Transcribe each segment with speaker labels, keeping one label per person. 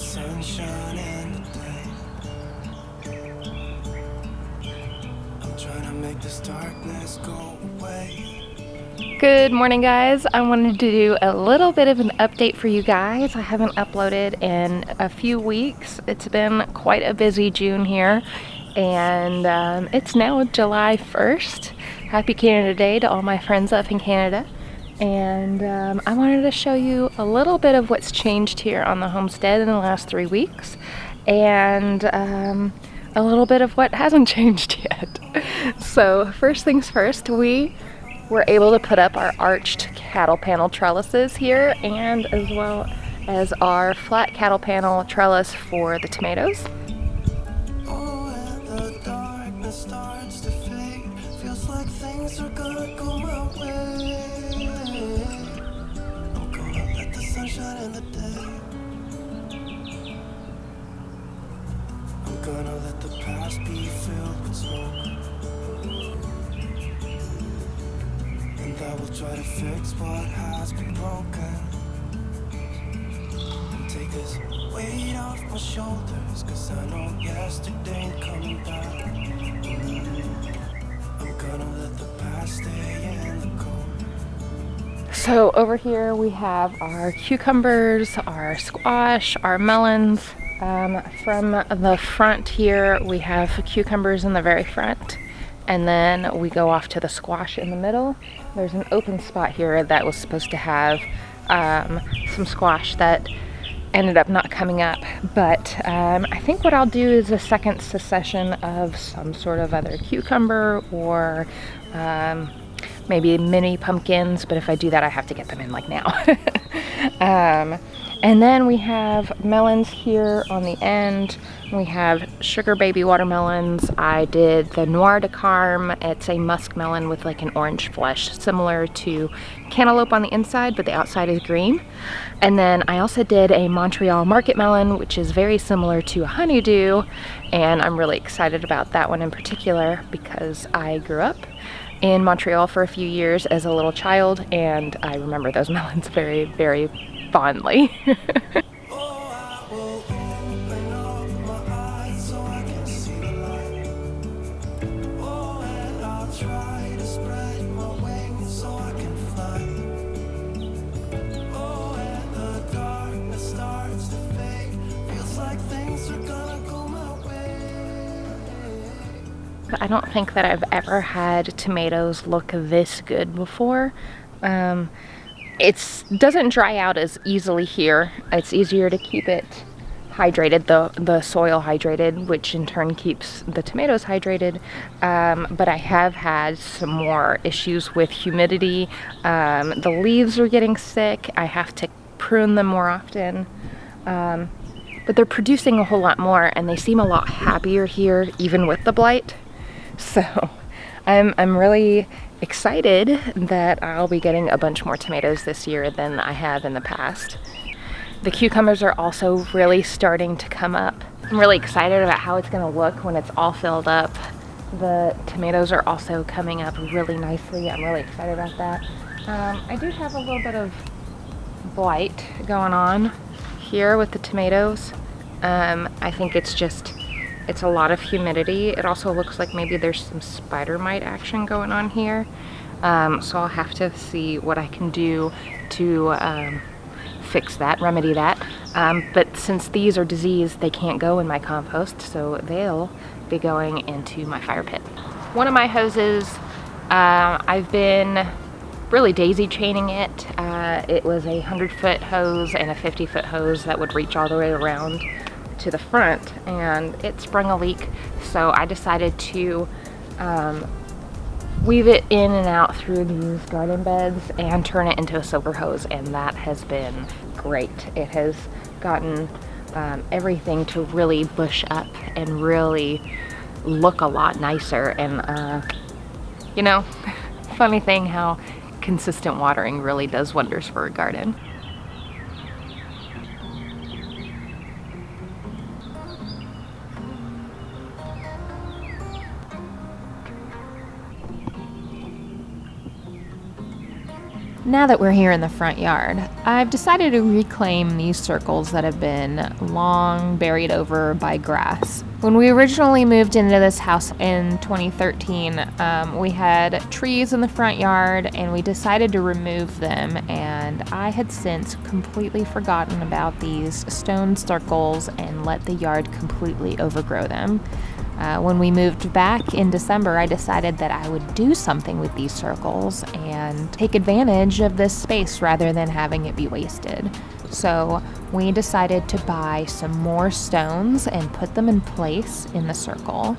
Speaker 1: sunshine in the day. I'm trying to make this darkness go away.
Speaker 2: Good morning, guys. I wanted to do a little bit of an update for you guys. I haven't uploaded in a few weeks. It's been quite a busy June here, and it's now July 1st. Happy Canada Day to all my friends up in Canada. And I wanted to show you a little bit of what's changed here on the homestead in the last 3 weeks, and a little bit of what hasn't changed yet. So first things first, we were able to put up our arched cattle panel trellises here, and as well as our flat cattle panel trellis for the tomatoes.
Speaker 1: Oh, and the darkness starts to fade. Feels like things are gonna go my way. I'm gonna let the sunshine in the day. I'm gonna let the past be filled with smoke. And I will try to fix what has been broken. And take this weight off my shoulders, 'cause I know yesterday ain't coming back. I'm gonna let the past stay in the cold.
Speaker 2: So over here we have our cucumbers, our squash, our melons. From the front here we have cucumbers in the very front, and then we go off to the squash in the middle. There's an open spot here that was supposed to have some squash that ended up not coming up, but I think what I'll do is a second succession of some sort of other cucumber, or maybe mini pumpkins, but if I do that I have to get them in like now. And then we have melons here on the end. We have sugar baby watermelons. I did the Noir de Carme. It's a muskmelon with like an orange flesh, similar to cantaloupe on the inside, but the outside is green. And then I also did a Montreal market melon, which is very similar to a honeydew, and I'm really excited about that one in particular because I grew up in Montreal for a few years as a little child, and I remember those melons very, very fondly.
Speaker 1: Oh, I will open up my eyes so I can see the light. Oh, and I'll try to spread my wings so I can fly. Oh, and the darkness starts to fade. Feels like things are gonna go my way.
Speaker 2: I don't think that I've ever had tomatoes look this good before. It doesn't dry out as easily here. It's easier to keep it hydrated, the soil hydrated, which in turn keeps the tomatoes hydrated. But I have had some more issues with humidity. The leaves are getting sick. I have to prune them more often. But they're producing a whole lot more, and they seem a lot happier here, even with the blight. So I'm really excited that I'll be getting a bunch more tomatoes this year than I have in the past. The cucumbers are also really starting to come up. I'm really excited about how it's going to look when it's all filled up. The tomatoes are also coming up really nicely. I'm really excited about that. I do have a little bit of blight going on here with the tomatoes. I think it's a lot of humidity. It also looks like maybe there's some spider mite action going on here. So I'll have to see what I can do to fix that, remedy that. But since these are diseased, they can't go in my compost, so they'll be going into my fire pit. One of my hoses, I've been really daisy chaining it. It was a 100-foot hose and a 50-foot hose that would reach all the way around to the front, and it sprung a leak, so I decided to weave it in and out through these garden beds and turn it into a silver hose, and that has been great. It has gotten everything to really bush up and really look a lot nicer, and you know, funny thing how consistent watering really does wonders for a garden. Now that we're here in the front yard, I've decided to reclaim these circles that have been long buried over by grass. When we originally moved into this house in 2013, we had trees in the front yard and we decided to remove them, and I had since completely forgotten about these stone circles and let the yard completely overgrow them. When we moved back in December, I decided that I would do something with these circles and take advantage of this space rather than having it be wasted. So we decided to buy some more stones and put them in place in the circle.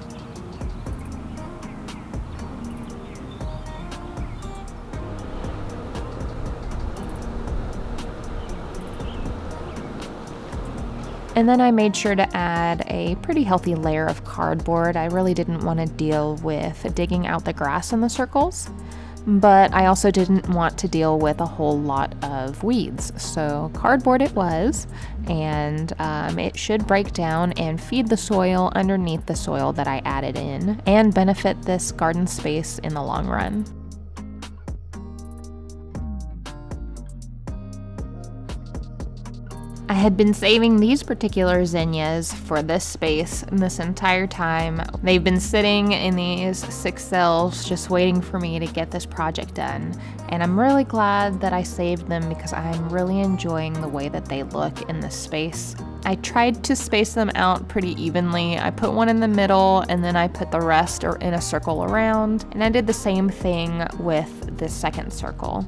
Speaker 2: And then I made sure to add a pretty healthy layer of cardboard. I really didn't want to deal with digging out the grass in the circles, but I also didn't want to deal with a whole lot of weeds. So cardboard it was, and it should break down and feed the soil underneath the soil that I added in and benefit this garden space in the long run. I had been saving these particular zinnias for this space this entire time. They've been sitting in these 6 cells just waiting for me to get this project done. And I'm really glad that I saved them because I'm really enjoying the way that they look in this space. I tried to space them out pretty evenly. I put one in the middle and then I put the rest in a circle around. And I did the same thing with this second circle.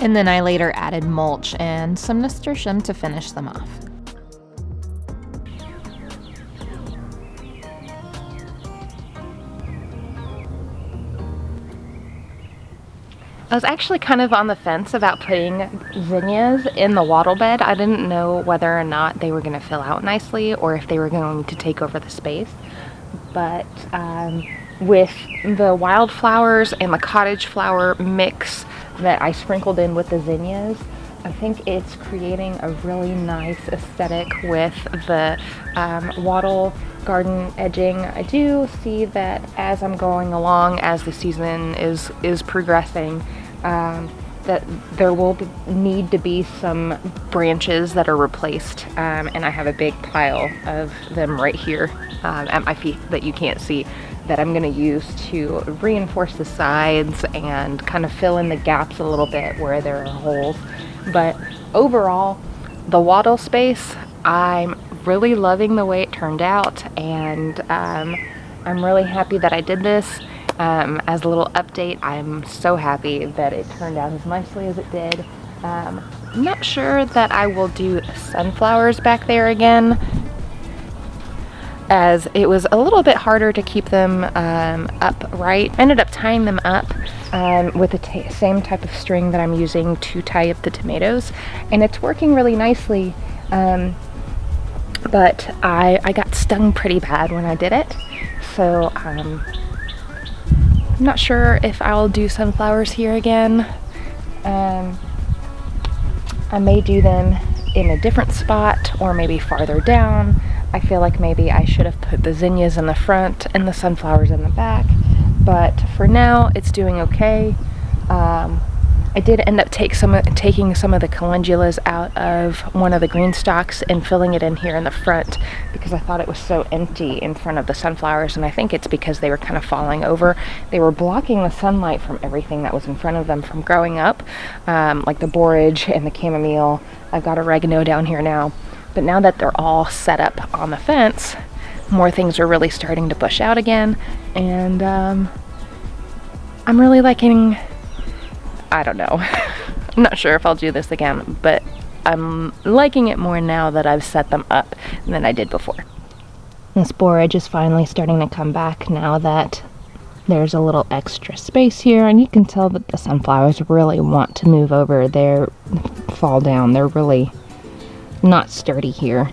Speaker 2: And then I later added mulch and some nasturtium to finish them off. I was actually kind of on the fence about putting zinnias in the wattle bed. I didn't know whether or not they were going to fill out nicely or if they were going to take over the space. But with the wildflowers and the cottage flower mix that I sprinkled in with the zinnias, I think it's creating a really nice aesthetic with the wattle garden edging. I do see that as I'm going along, as the season is progressing, that there will need to be some branches that are replaced, and I have a big pile of them right here at my feet that you can't see, that I'm going to use to reinforce the sides and kind of fill in the gaps a little bit where there are holes. But overall, the wattle space, I'm really loving the way it turned out, and I'm really happy that I did this. As a little update, I'm so happy that it turned out as nicely as it did. I'm not sure that I will do sunflowers back there again, as it was a little bit harder to keep them upright. I ended up tying them up with the same type of string that I'm using to tie up the tomatoes, and it's working really nicely, but I got stung pretty bad when I did it, so I'm not sure if I'll do sunflowers here again. I may do them in a different spot or maybe farther down. I feel like maybe I should have put the zinnias in the front and the sunflowers in the back, but for now it's doing okay. I did end up taking some of the calendulas out of one of the green stalks and filling it in here in the front because I thought it was so empty in front of the sunflowers, and I think it's because they were kind of falling over. They were blocking the sunlight from everything that was in front of them from growing up, like the borage and the chamomile. I've got oregano down here now, but now that they're all set up on the fence, more things are really starting to bush out again, and I'm really liking, I don't know, I'm not sure if I'll do this again, but I'm liking it more now that I've set them up than I did before. This borage is finally starting to come back now that there's a little extra space here, and you can tell that the sunflowers really want to move over. They fall down. They're really not sturdy here.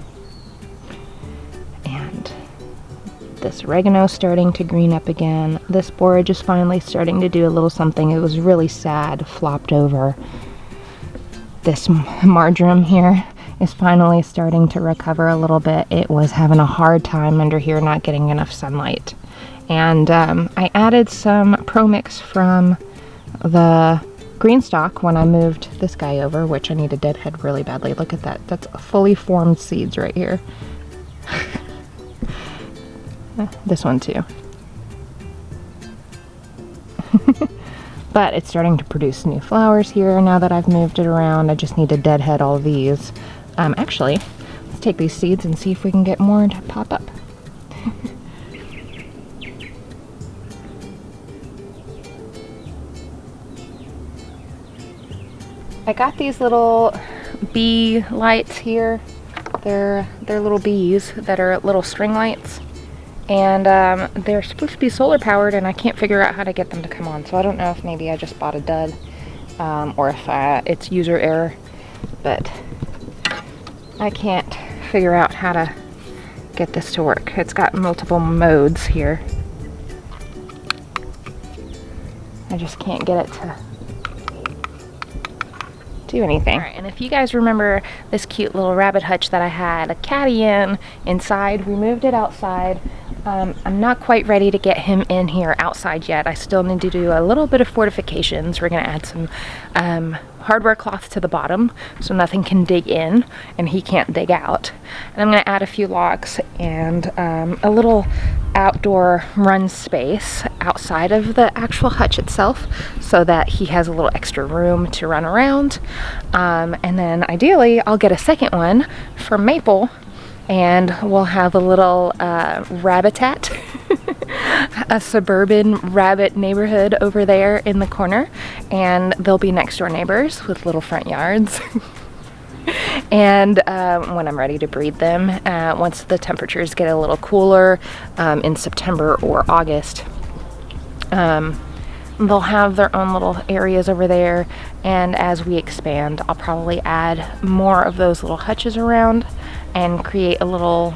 Speaker 2: And this oregano is starting to green up again. This borage is finally starting to do a little something. It was really sad, flopped over. This marjoram here is finally starting to recover a little bit. It was having a hard time under here, not getting enough sunlight. And I added some Pro Mix from the green stalk when I moved this guy over, which I need to deadhead really badly. Look at that. That's fully formed seeds right here. This one too. But it's starting to produce new flowers here now that I've moved it around. I just need to deadhead all these. Actually, let's take these seeds and see if we can get more to pop up. I got these little bee lights here. They're little bees that are little string lights. And they're supposed to be solar powered, and I can't figure out how to get them to come on. So I don't know if maybe I just bought a dud or if it's user error. But I can't figure out how to get this to work. It's got multiple modes here. I just can't get it to do anything. All right, and if you guys remember this cute little rabbit hutch that I had a catty inside, we moved it outside. I'm not quite ready to get him in here outside yet. I still need to do a little bit of fortifications. We're gonna add some hardware cloth to the bottom so nothing can dig in and he can't dig out. And I'm gonna add a few logs and a little outdoor run space outside of the actual hutch itself so that he has a little extra room to run around. And then ideally I'll get a second one for Maple, and we'll have a little rabbitat, a suburban rabbit neighborhood over there in the corner, and they'll be next door neighbors with little front yards. And when I'm ready to breed them, once the temperatures get a little cooler in September or August, they'll have their own little areas over there, and as we expand I'll probably add more of those little hutches around and create a little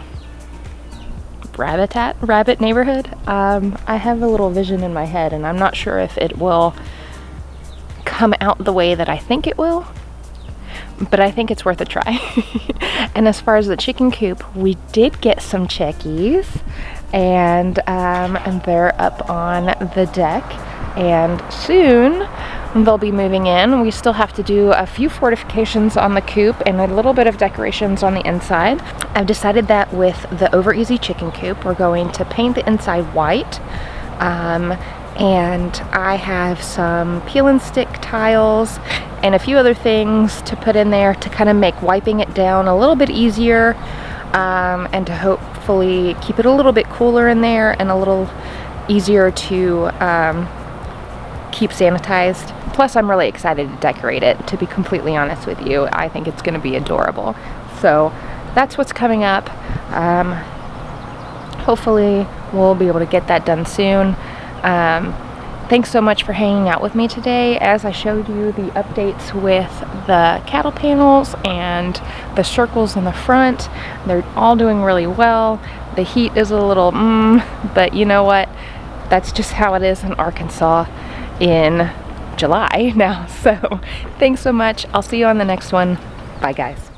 Speaker 2: rabbit neighborhood. I have a little vision in my head, and I'm not sure if it will come out the way that I think it will, but I think it's worth a try. And as far as the chicken coop, we did get some chickies, and they're up on the deck, and soon they'll be moving in. We still have to do a few fortifications on the coop and a little bit of decorations on the inside. I've decided that with the Over Easy chicken coop, we're going to paint the inside white. And I have some peel and stick tiles and a few other things to put in there to kind of make wiping it down a little bit easier, and to hopefully keep it a little bit cooler in there and a little easier to keep sanitized. Plus, I'm really excited to decorate it, to be completely honest with you. I think it's going to be adorable. So that's what's coming up. Hopefully we'll be able to get that done soon. Thanks so much for hanging out with me today as I showed you the updates with the cattle panels and the circles in the front. They're all doing really well. The heat is a little but you know what? That's just how it is in Arkansas in July now. So thanks so much. I'll see you on the next one. Bye guys.